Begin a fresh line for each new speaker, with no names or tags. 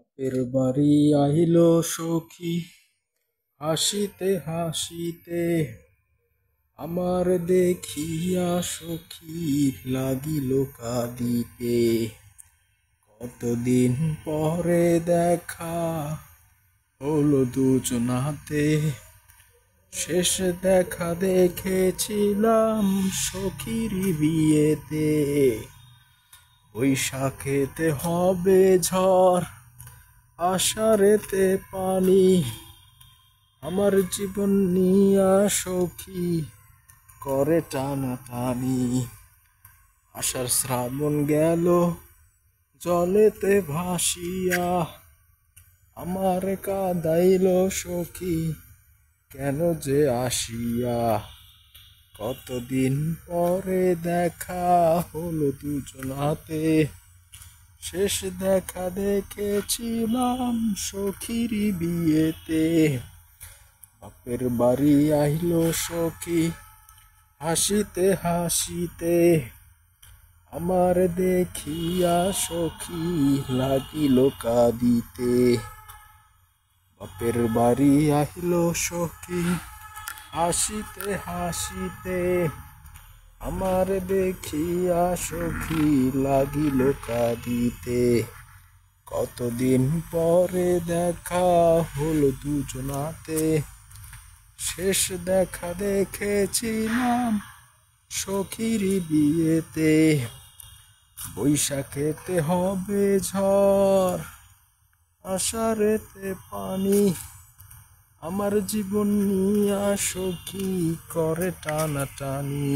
বাপের বাড়ি আইল সখী হাসিতে হাসিতে, আমার দেখিয়া সখীর লাগিল কাঁদিতে। কতদিন পরে দেখা হলো দুজনাতে, শেষ দেখা দেখেছিলাম সখীর বিয়েতে। বৈশাখেতে হবে ঝড়, আষাঢ়েতে পানি, আমার জীবন নিয়া সখী করে টানাটানি। আষাঢ় শ্রাবণ গেল জলেতে ভাসিয়া, আমার কাঁদাইল সখী কেন যে আসিয়া। কতদিন পরে দেখা হলো দুজনাতে, শেষ দেখা দেখেছিলাম সখীর বিয়েতে। বাপের বাড়ি আইল সখী হাসিতে হাসিতে, আমার দেখিয়া সখী লাগিল কাঁদিতে। বাপের বাড়ি আইল সখী হাসিতে হাসিতে, আমার দেখিয়া সখী লাগিল কাঁদিতে। কতদিন পরে দেখা হলো দুজনাতে, শেষ দেখা দেখেছিলাম সখীর বিয়েতে। বৈশাখেতে হবে ঝড়, আষাঢ়েতে পানি, আমার জীবন নিয়া সখী করে টানাটানি।